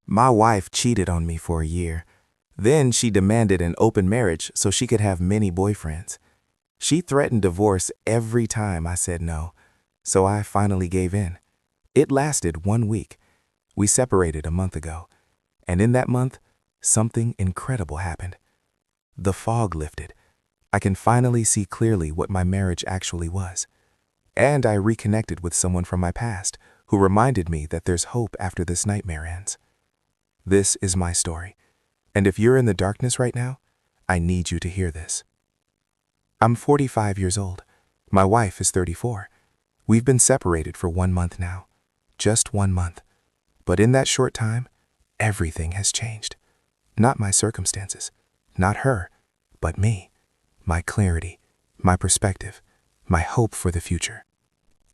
My wife cheated on me for a year. Then she demanded an open marriage so she could have many boyfriends. She threatened divorce every time I said no, so I finally gave in. It lasted 1 week. We separated a month ago, and in that month, something incredible happened. The fog lifted. I can finally see clearly what my marriage actually was. And I reconnected with someone from my past who reminded me that there's hope after this nightmare ends. This is my story, and if you're in the darkness right now, I need you to hear this. I'm 45 years old. My wife is 34. We've been separated for 1 month now. Just 1 month. But in that short time, everything has changed. Not my circumstances, not her, but me, my clarity, my perspective, my hope for the future.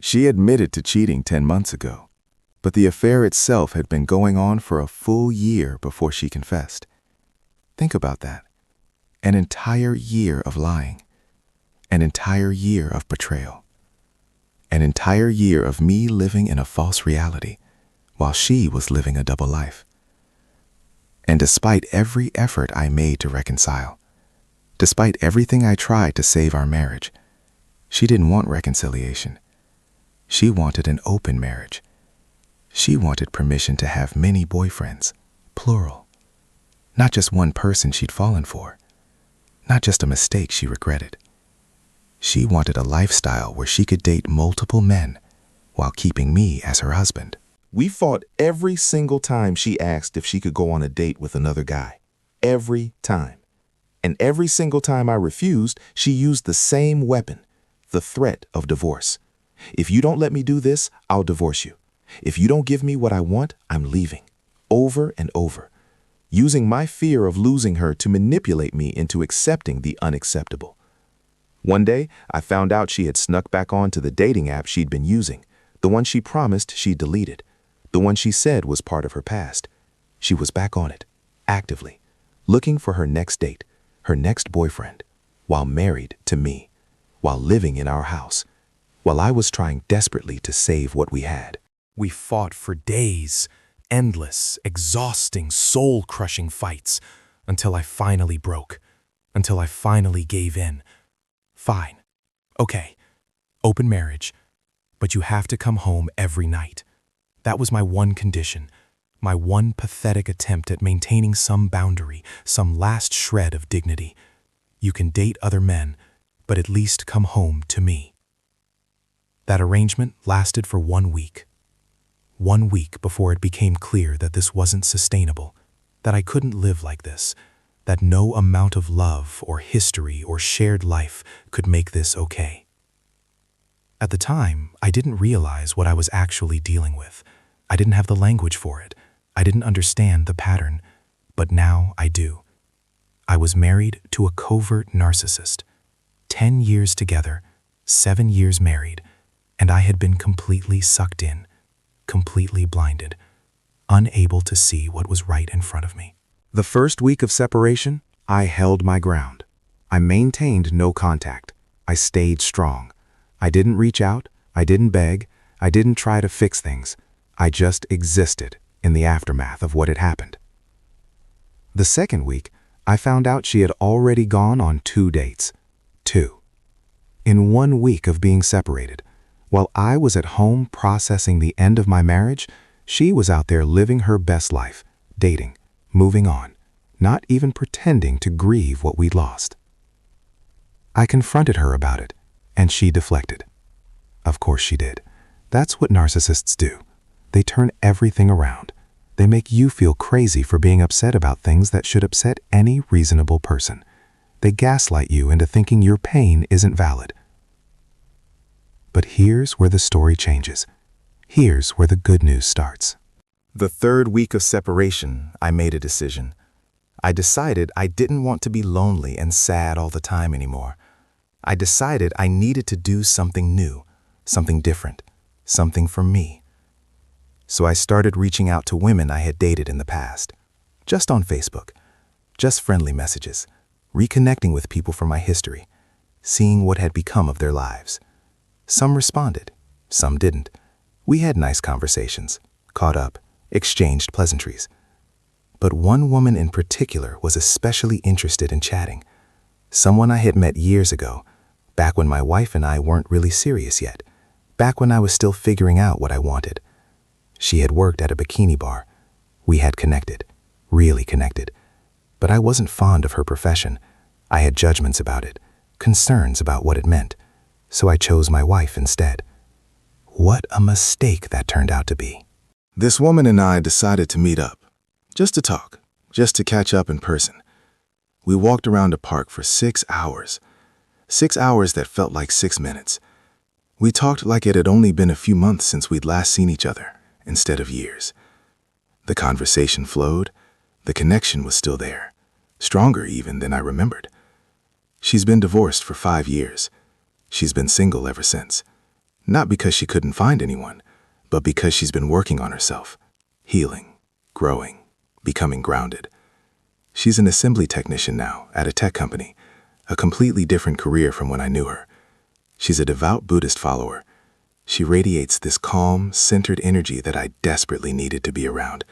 She admitted to cheating 10 months ago, but the affair itself had been going on for a full year before she confessed. Think about that. An entire year of lying. An entire year of betrayal. An entire year of me living in a false reality, while she was living a double life. And despite every effort I made to reconcile, despite everything I tried to save our marriage, she didn't want reconciliation. She wanted an open marriage. She wanted permission to have many boyfriends, plural. Not just one person she'd fallen for. Not just a mistake she regretted. She wanted a lifestyle where she could date multiple men while keeping me as her husband. We fought every single time she asked if she could go on a date with another guy. Every time. And every single time I refused, she used the same weapon, the threat of divorce. If you don't let me do this, I'll divorce you. If you don't give me what I want, I'm leaving. Over and over. Using my fear of losing her to manipulate me into accepting the unacceptable. One day, I found out she had snuck back onto the dating app she'd been using, the one she promised she'd deleted, the one she said was part of her past. She was back on it, actively, looking for her next date, her next boyfriend, while married to me, while living in our house, while I was trying desperately to save what we had. We fought for days, endless, exhausting, soul-crushing fights, until I finally broke, until I finally gave in. Fine. Okay. Open marriage. But you have to come home every night. That was my one condition, my one pathetic attempt at maintaining some boundary, some last shred of dignity. You can date other men, but at least come home to me. That arrangement lasted for 1 week. 1 week before it became clear that this wasn't sustainable, that I couldn't live like this, that no amount of love or history or shared life could make this okay. At the time, I didn't realize what I was actually dealing with. I didn't have the language for it. I didn't understand the pattern, but now I do. I was married to a covert narcissist. 10 years together, 7 years married, and I had been completely sucked in, completely blinded, unable to see what was right in front of me. The first week of separation, I held my ground. I maintained no contact. I stayed strong. I didn't reach out. I didn't beg. I didn't try to fix things. I just existed in the aftermath of what had happened. The second week, I found out she had already gone on 2 dates. 2. In 1 week of being separated, while I was at home processing the end of my marriage, she was out there living her best life, dating, moving on, not even pretending to grieve what we'd lost. I confronted her about it, and she deflected. Of course she did. That's what narcissists do. They turn everything around. They make you feel crazy for being upset about things that should upset any reasonable person. They gaslight you into thinking your pain isn't valid. But here's where the story changes. Here's where the good news starts. The third week of separation, I made a decision. I decided I didn't want to be lonely and sad all the time anymore. I decided I needed to do something new, something different, something for me. So I started reaching out to women I had dated in the past, just on Facebook, just friendly messages, reconnecting with people from my history, seeing what had become of their lives. Some responded, some didn't. We had nice conversations, caught up, exchanged pleasantries. But one woman in particular was especially interested in chatting. Someone I had met years ago, back when my wife and I weren't really serious yet, back when I was still figuring out what I wanted. She had worked at a bikini bar. We had connected, really connected. But I wasn't fond of her profession. I had judgments about it, concerns about what it meant, so I chose my wife instead. What a mistake that turned out to be. This woman and I decided to meet up, just to talk, just to catch up in person. We walked around a park for 6 hours. 6 hours that felt like 6 minutes. We talked like it had only been a few months since we'd last seen each other, instead of years. The conversation flowed. The connection was still there, stronger even than I remembered. She's been divorced for 5 years. She's been single ever since. Not because she couldn't find anyone, but because she's been working on herself, healing, growing, becoming grounded. She's an assembly technician now at a tech company, a completely different career from when I knew her. She's a devout Buddhist follower. She radiates this calm, centered energy that I desperately needed to be around.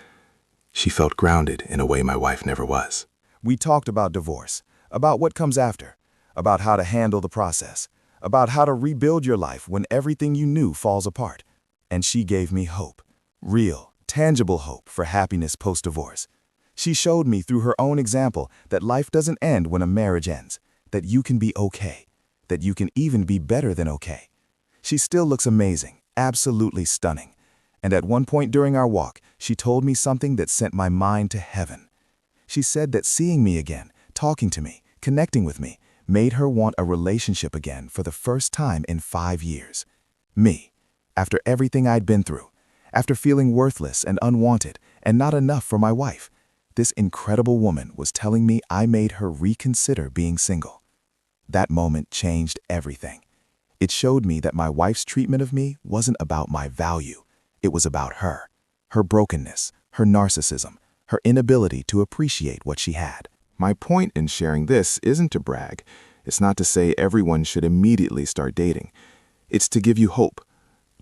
She felt grounded in a way my wife never was. We talked about divorce, about what comes after, about how to handle the process, about how to rebuild your life when everything you knew falls apart. And she gave me hope, real, tangible hope for happiness post-divorce. She showed me through her own example that life doesn't end when a marriage ends, that you can be okay, that you can even be better than okay. She still looks amazing, absolutely stunning. And at one point during our walk, she told me something that sent my mind to heaven. She said that seeing me again, talking to me, connecting with me, made her want a relationship again for the first time in 5 years. Me, after everything I'd been through, after feeling worthless and unwanted and not enough for my wife, this incredible woman was telling me I made her reconsider being single. That moment changed everything. It showed me that my wife's treatment of me wasn't about my value. It was about her brokenness, her narcissism, her inability to appreciate what she had. My point in sharing this isn't to brag. It's not to say everyone should immediately start dating. It's to give you hope,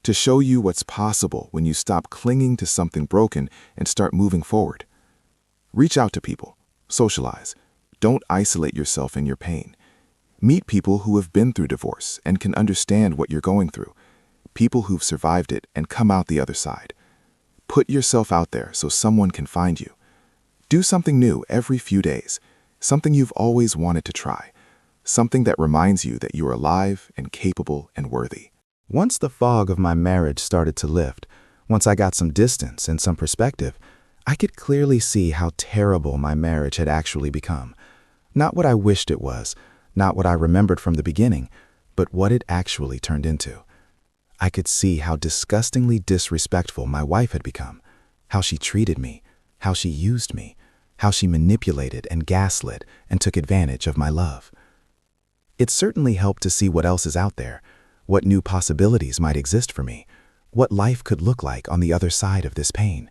to show you what's possible when you stop clinging to something broken and start moving forward. Reach out to people, socialize. Don't isolate yourself in your pain. Meet people who have been through divorce and can understand what you're going through. People who've survived it and come out the other side. Put yourself out there so someone can find you. Do something new every few days, something you've always wanted to try, something that reminds you that you're alive and capable and worthy. Once the fog of my marriage started to lift, once I got some distance and some perspective, I could clearly see how terrible my marriage had actually become. Not what I wished it was, not what I remembered from the beginning, but what it actually turned into. I could see how disgustingly disrespectful my wife had become, how she treated me, how she used me, how she manipulated and gaslit and took advantage of my love. It certainly helped to see what else is out there, what new possibilities might exist for me, what life could look like on the other side of this pain.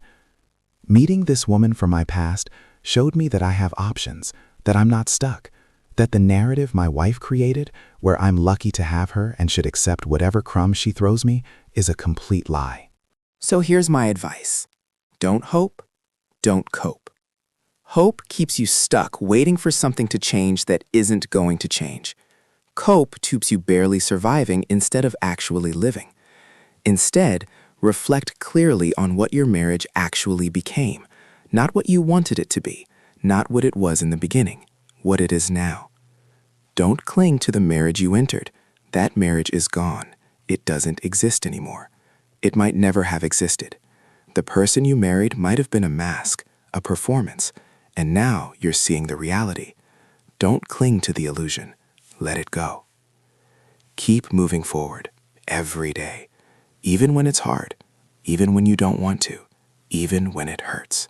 Meeting this woman from my past showed me that I have options, that I'm not stuck, that the narrative my wife created, where I'm lucky to have her and should accept whatever crumbs she throws me, is a complete lie. So here's my advice. Don't hope, don't cope. Hope keeps you stuck waiting for something to change that isn't going to change. Cope keeps you barely surviving instead of actually living. Instead, reflect clearly on what your marriage actually became, not what you wanted it to be, not what it was in the beginning, what it is now. Don't cling to the marriage you entered. That marriage is gone. It doesn't exist anymore. It might never have existed. The person you married might have been a mask, a performance, and now you're seeing the reality. Don't cling to the illusion. Let it go. Keep moving forward every day, even when it's hard, even when you don't want to, even when it hurts.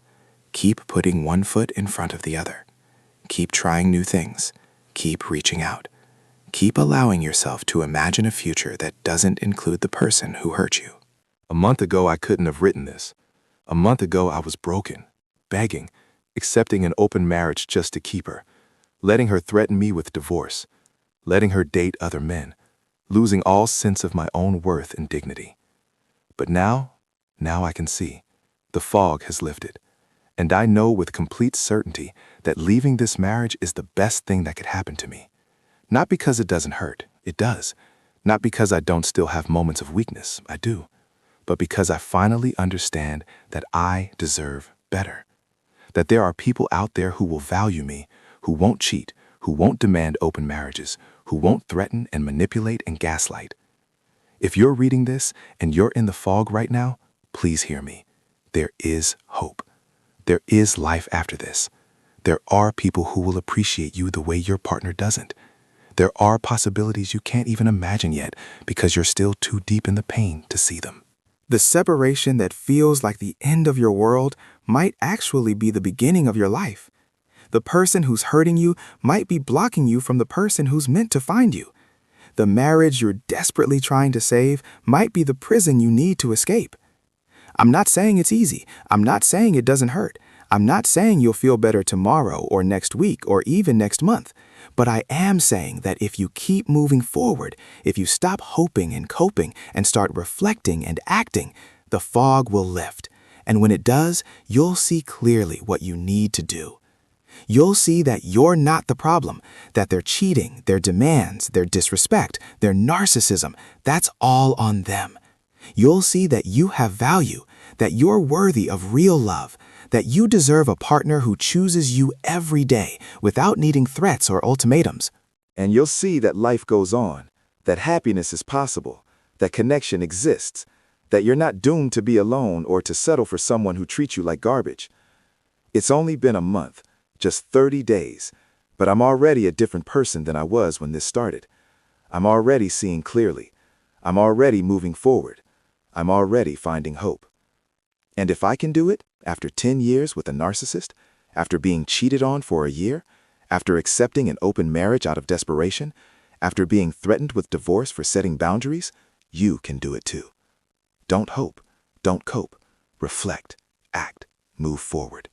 Keep putting one foot in front of the other. Keep trying new things. Keep reaching out. Keep allowing yourself to imagine a future that doesn't include the person who hurt you. A month ago, I couldn't have written this. A month ago, I was broken, begging, accepting an open marriage just to keep her, letting her threaten me with divorce, letting her date other men, losing all sense of my own worth and dignity. But now I can see. The fog has lifted. And I know with complete certainty that leaving this marriage is the best thing that could happen to me. Not because it doesn't hurt, it does. Not because I don't still have moments of weakness, I do. But because I finally understand that I deserve better. That there are people out there who will value me, who won't cheat, who won't demand open marriages, who won't threaten and manipulate and gaslight. If you're reading this and you're in the fog right now, please hear me. There is hope. There is life after this. There are people who will appreciate you the way your partner doesn't. There are possibilities you can't even imagine yet because you're still too deep in the pain to see them. The separation that feels like the end of your world might actually be the beginning of your life. The person who's hurting you might be blocking you from the person who's meant to find you. The marriage you're desperately trying to save might be the prison you need to escape. I'm not saying it's easy. I'm not saying it doesn't hurt. I'm not saying you'll feel better tomorrow or next week or even next month. But I am saying that if you keep moving forward, if you stop hoping and coping and start reflecting and acting, the fog will lift. And when it does, you'll see clearly what you need to do. You'll see that you're not the problem, that their cheating, their demands, their disrespect, their narcissism, that's all on them. You'll see that you have value, that you're worthy of real love, that you deserve a partner who chooses you every day without needing threats or ultimatums. And you'll see that life goes on, that happiness is possible, that connection exists, that you're not doomed to be alone or to settle for someone who treats you like garbage. It's only been a month, just 30 days, but I'm already a different person than I was when this started. I'm already seeing clearly. I'm already moving forward. I'm already finding hope. And if I can do it, after 10 years with a narcissist, after being cheated on for a year, after accepting an open marriage out of desperation, after being threatened with divorce for setting boundaries, you can do it too. Don't hope, don't cope, reflect, act, move forward.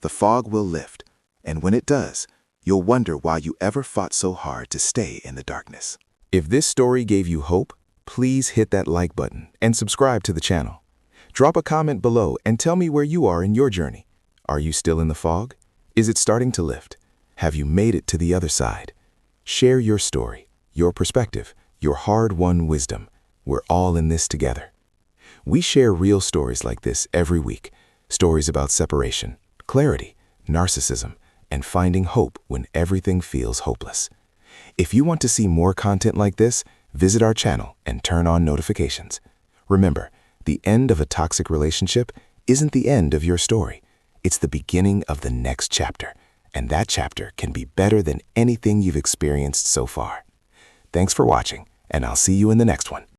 The fog will lift, and when it does, you'll wonder why you ever fought so hard to stay in the darkness. If this story gave you hope, please hit that like button and subscribe to the channel. Drop a comment below and tell me where you are in your journey. Are you still in the fog? Is it starting to lift? Have you made it to the other side? Share your story, your perspective, your hard-won wisdom. We're all in this together. We share real stories like this every week. Stories about separation, clarity, narcissism, and finding hope when everything feels hopeless. If you want to see more content like this, visit our channel and turn on notifications. Remember, the end of a toxic relationship isn't the end of your story. It's the beginning of the next chapter, and that chapter can be better than anything you've experienced so far. Thanks for watching, and I'll see you in the next one.